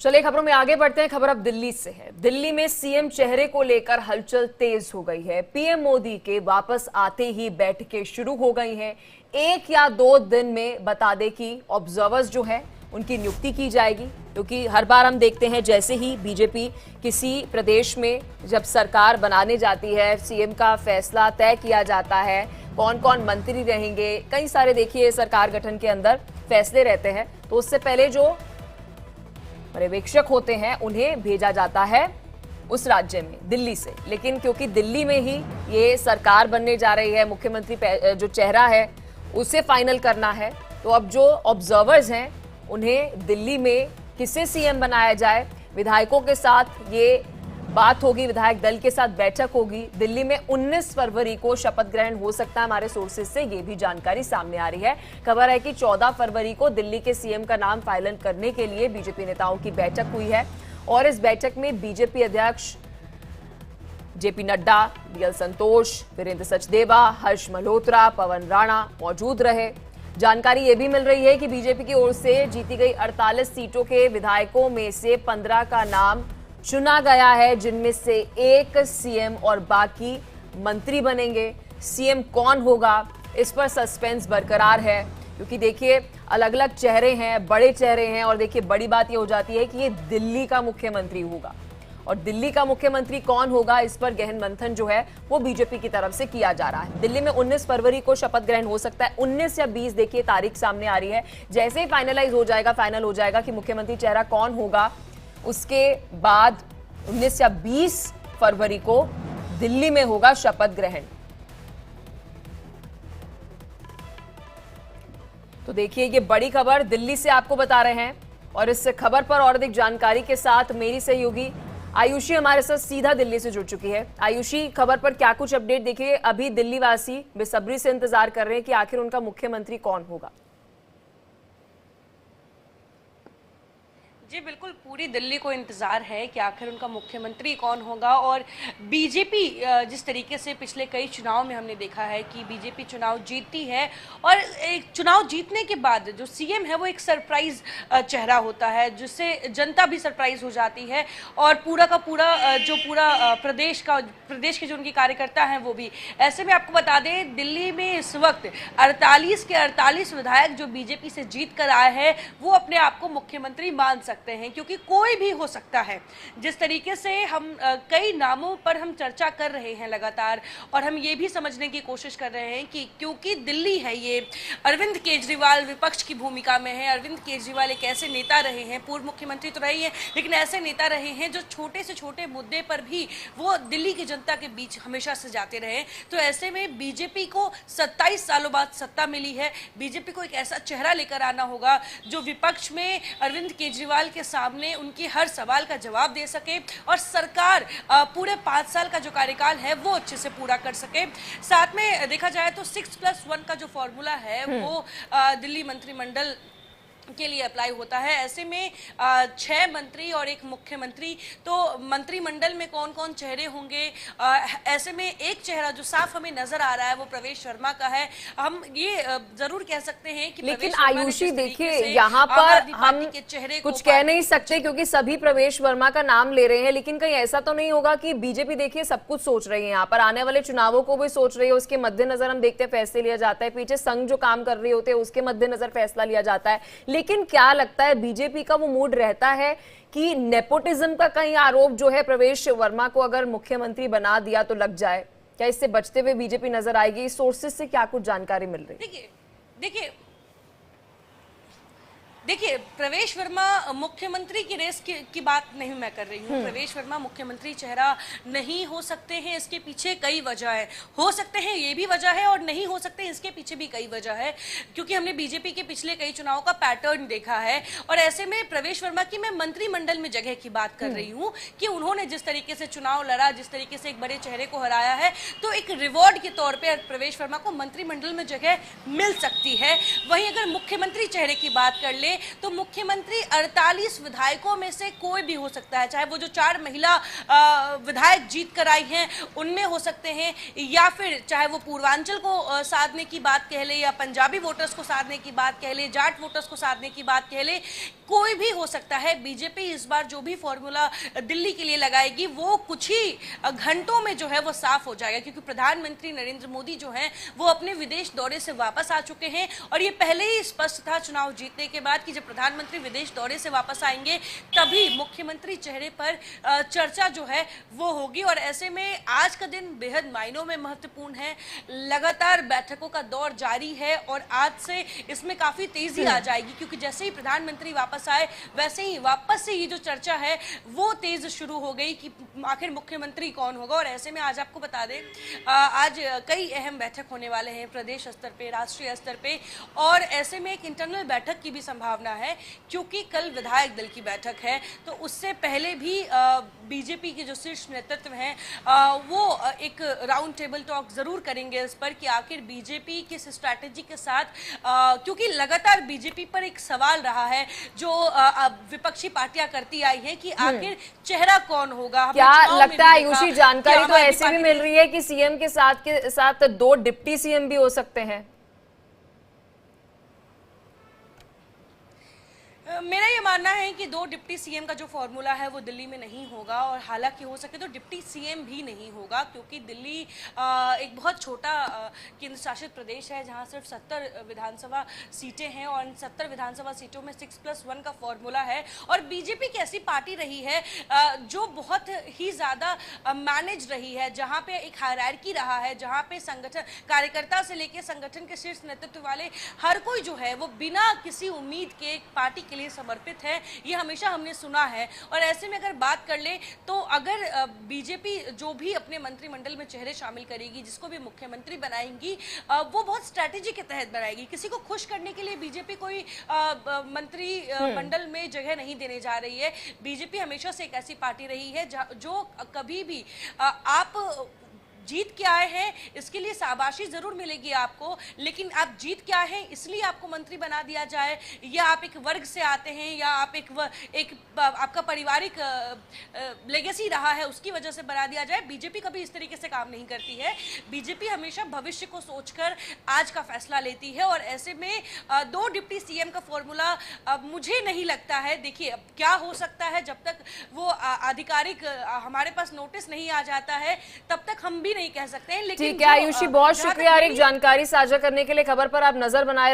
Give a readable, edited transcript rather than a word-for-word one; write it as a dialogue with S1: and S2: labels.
S1: चलिए खबरों में आगे बढ़ते हैं। खबर अब दिल्ली से है। दिल्ली में सीएम चेहरे को लेकर हलचल तेज हो गई है। पीएम मोदी के वापस आते ही बैठकें शुरू हो गई हैं। 1 या 2 दिन में बता दें कि ऑब्जर्वर्स जो है उनकी नियुक्ति की जाएगी, क्योंकि हर बार हम देखते हैं जैसे ही बीजेपी किसी प्रदेश में जब सरकार बनाने जाती है, सीएम का फैसला तय किया जाता है, कौन कौन मंत्री रहेंगे, कई सारे देखिए सरकार गठन के अंदर फैसले रहते हैं, तो उससे पहले जो पर्यवेक्षक होते हैं उन्हें भेजा जाता है उस राज्य में, दिल्ली से। लेकिन क्योंकि दिल्ली में ही ये सरकार बनने जा रही है, मुख्यमंत्री जो चेहरा है उसे फाइनल करना है, तो अब जो ऑब्जर्वर्स हैं उन्हें दिल्ली में किसे सीएम बनाया जाए, विधायकों के साथ ये बात होगी, विधायक दल के साथ बैठक होगी। दिल्ली में 19 फरवरी को शपथ ग्रहण हो सकता है। हमारे सोर्सेज से ये भी जानकारी सामने आ रही है। खबर है कि 14 फरवरी को दिल्ली के सीएम का नाम फाइनल करने के लिए बीजेपी नेताओं की बैठक हुई है और इस बैठक में बीजेपी अध्यक्ष जेपी नड्डा, बीएल संतोष, वीरेंद्र सचदेवा, हर्ष मल्होत्रा, पवन राणा मौजूद रहे। जानकारी ये भी मिल रही है कि बीजेपी की ओर से जीती गई 48 सीटों के विधायकों में से 15 का नाम चुना गया है, जिनमें से 1 सीएम और बाकी मंत्री बनेंगे। सीएम कौन होगा, इस पर सस्पेंस बरकरार है, क्योंकि देखिए अलग अलग चेहरे हैं, बड़े चेहरे हैं, और देखिए बड़ी बात ये हो जाती है कि ये दिल्ली का मुख्यमंत्री होगा, और दिल्ली का मुख्यमंत्री कौन होगा इस पर गहन मंथन जो है वो बीजेपी की तरफ से किया जा रहा है। दिल्ली में 19 फरवरी को शपथ ग्रहण हो सकता है। 19 या 20 देखिए तारीख सामने आ रही है। जैसे ही फाइनल हो जाएगा कि मुख्यमंत्री चेहरा कौन होगा, उसके बाद 19 या 20 फरवरी को दिल्ली में होगा शपथ ग्रहण। तो देखिए ये बड़ी खबर दिल्ली से आपको बता रहे हैं, और इस खबर पर और अधिक जानकारी के साथ मेरी सहयोगी आयुषी हमारे साथ सीधा दिल्ली से जुड़ चुकी है। आयुषी, खबर पर क्या कुछ अपडेट? देखिए अभी दिल्ली वासी बेसब्री से इंतजार कर रहे हैं कि आखिर उनका मुख्यमंत्री कौन होगा।
S2: जी बिल्कुल, पूरी दिल्ली को इंतजार है कि आखिर उनका मुख्यमंत्री कौन होगा। और बीजेपी जिस तरीके से पिछले कई चुनाव में हमने देखा है कि बीजेपी चुनाव जीतती है, और एक चुनाव जीतने के बाद जो सीएम है वो एक सरप्राइज चेहरा होता है, जिससे जनता भी सरप्राइज हो जाती है, और पूरा का पूरा जो प्रदेश के जो उनके कार्यकर्ता हैं वो भी। ऐसे में आपको बता दें, दिल्ली में इस वक्त 48 के 48 विधायक जो बीजेपी से जीत कर आए हैं वो अपने आप को मुख्यमंत्री मान सकते हैं, क्योंकि कोई भी हो सकता है। जिस तरीके से हम कई नामों पर हम चर्चा कर रहे हैं लगातार, और हम ये भी समझने की कोशिश कर रहे हैं कि क्योंकि दिल्ली है ये, अरविंद केजरीवाल विपक्ष की भूमिका में है। अरविंद केजरीवाल एक ऐसे नेता रहे हैं, पूर्व मुख्यमंत्री तो रही है, लेकिन ऐसे नेता रहे हैं जो छोटे से छोटे मुद्दे पर भी वो दिल्ली की जनता के बीच हमेशा से जाते रहे। तो ऐसे में बीजेपी को 27 सालों बाद सत्ता मिली है। बीजेपी को एक ऐसा चेहरा लेकर आना होगा जो विपक्ष में अरविंद केजरीवाल के सामने उनकी हर सवाल का जवाब दे सके, और सरकार पूरे 5 साल का जो कार्यकाल है वो अच्छे से पूरा कर सके। साथ में देखा जाए तो 6+1 का जो फॉर्मूला है वो दिल्ली मंत्रिमंडल के लिए अप्लाई होता है। ऐसे में 6 मंत्री और 1 मुख्यमंत्री, तो मंत्रिमंडल में कौन कौन चेहरे होंगे, ऐसे में एक चेहरा जो साफ हमें नजर आ रहा है वो प्रवेश वर्मा का है। हम ये जरूर कह सकते हैं कि
S1: लेकिन आयुषी देखिए यहाँ पर हम कुछ कह नहीं सकते, क्योंकि सभी प्रवेश वर्मा का नाम ले रहे हैं, लेकिन कहीं ऐसा तो नहीं होगा कि बीजेपी देखिए सब कुछ सोच रही है, यहाँ पर आने वाले चुनावों को भी सोच रही है, उसके मद्देनजर हम देखते हैं फैसले लिया जाता है, पीछे संघ जो काम कर रहे होते हैं उसके मद्देनजर फैसला लिया जाता है। लेकिन क्या लगता है बीजेपी का वो मूड रहता है कि नेपोटिज्म का कहीं आरोप जो है प्रवेश वर्मा को अगर मुख्यमंत्री बना दिया तो लग जाए? क्या इससे बचते हुए बीजेपी नजर आएगी? इस सोर्सेज से क्या कुछ जानकारी मिल रही है?
S2: देखिए प्रवेश वर्मा मुख्यमंत्री की रेस की बात नहीं मैं कर रही हूँ। प्रवेश वर्मा मुख्यमंत्री चेहरा नहीं हो सकते हैं, इसके पीछे कई वजह है। हो सकते हैं ये भी वजह है, और नहीं हो सकते इसके पीछे भी कई वजह है, क्योंकि हमने बीजेपी के पिछले कई चुनावों का पैटर्न देखा है। और ऐसे में प्रवेश वर्मा की मैं मंत्रिमंडल में जगह की बात कर रही हूँ कि उन्होंने जिस तरीके से चुनाव लड़ा, जिस तरीके से एक बड़े चेहरे को हराया है, तो एक रिवॉर्ड के तौर पर प्रवेश वर्मा को मंत्रिमंडल में जगह मिल सकती है। वहीं अगर मुख्यमंत्री चेहरे की बात कर ले देखें तो मुख्यमंत्री 48 विधायकों में से कोई भी हो सकता है, चाहे वो जो 4 महिला विधायक जीत कर आई हैं उनमें हो सकते हैं, या फिर चाहे वो पूर्वांचल को साधने की बात कह ले, या पंजाबी वोटर्स को साधने की बात कह ले, जाट वोटर्स को साधने की बात कह ले, कोई भी हो सकता है। बीजेपी इस बार जो भी फॉर्मूला दिल्ली के लिए लगाएगी वो कुछ ही घंटों में जो है वो साफ हो जाएगा, क्योंकि प्रधानमंत्री नरेंद्र मोदी जो हैं वो अपने विदेश दौरे से वापस आ चुके हैं और ये पहले ही स्पष्ट था चुनाव जीतने के बाद कि जब प्रधानमंत्री विदेश दौरे से वापस आएंगे तभी मुख्यमंत्री चेहरे पर चर्चा जो है वो होगी। और ऐसे में आज का दिन बेहद मायनों में महत्वपूर्ण है। लगातार बैठकों का दौर जारी है और आज से इसमें काफी तेजी आ जाएगी, क्योंकि जैसे ही प्रधानमंत्री वापस आए वैसे ही वापस से ये जो चर्चा है वो तेज शुरू हो गई कि आखिर मुख्यमंत्री कौन होगा। और ऐसे में आज आपको बता दें आज कई अहम बैठक होने वाले हैं प्रदेश स्तर पे, राष्ट्रीय स्तर पे, और ऐसे में एक इंटरनल बैठक की भी संभावना है, क्योंकि कल विधायक दल की बैठक है। तो उससे पहले भी बीजेपी के जो शीर्ष नेतृत्व हैं वो एक राउंड टेबल टॉक जरूर करेंगे इस पर कि आखिर बीजेपी किस स्ट्रैटेजी के साथ, क्योंकि लगातार बीजेपी पर एक सवाल रहा है जो विपक्षी पार्टियां करती आई है कि आखिर चेहरा कौन होगा।
S1: क्या लगता है आयुषी, जानकारी तो ऐसी भी मिल रही है कि सीएम के साथ 2 डिप्टी सीएम भी हो सकते हैं?
S2: मेरा ये मानना है कि 2 डिप्टी सीएम का जो फॉर्मूला है वो दिल्ली में नहीं होगा, और हालांकि हो सके तो डिप्टी सीएम भी नहीं होगा, क्योंकि दिल्ली एक बहुत छोटा केंद्र शासित प्रदेश है जहां सिर्फ 70 विधानसभा सीटें हैं और इन 70 विधानसभा सीटों में 6+1 का फॉर्मूला है। और बीजेपी एक ऐसी पार्टी रही है जो बहुत ही ज्यादा मैनेज रही है, जहां पे एक हायरार्की रहा है, जहां पे संगठन कार्यकर्ता से लेकर संगठन के शीर्ष नेतृत्व वाले हर कोई जो है वो बिना किसी उम्मीद के पार्टी के लिए समर्पित है, ये हमेशा हमने सुना है। और ऐसे में अगर बात कर ले तो अगर बीजेपी जो भी अपने मंत्रिमंडल में चेहरे शामिल करेगी, जिसको भी मुख्यमंत्री बनाएंगी, वो बहुत स्ट्रैटेजी के तहत बनाएगी। किसी को खुश करने के लिए बीजेपी कोई मंत्री मंडल में जगह नहीं देने जा रही है। बीजेपी हमेशा से एक ऐसी पार्टी रही है जो कभी भी आप जीत के आए हैं इसके लिए शाबाशी जरूर मिलेगी आपको, लेकिन आप जीत के आए हैं इसलिए आपको मंत्री बना दिया जाए, या आप एक वर्ग से आते हैं, या आप एक आपका पारिवारिक लेगेसी रहा है उसकी वजह से बना दिया जाए। बीजेपी कभी इस तरीके से काम नहीं करती है। बीजेपी हमेशा भविष्य को सोचकर आज का फैसला लेती है, और ऐसे में 2 डिप्टी सीएम का फॉर्मूला मुझे नहीं लगता है। देखिए अब क्या हो सकता है, जब तक वो आधिकारिक हमारे पास नोटिस नहीं आ जाता है तब तक हम भी नहीं कह सकते हैं। लेकिन
S1: ठीक है आयुषी, बहुत शुक्रिया एक जानकारी साझा करने के लिए। खबर पर आप नजर बनाए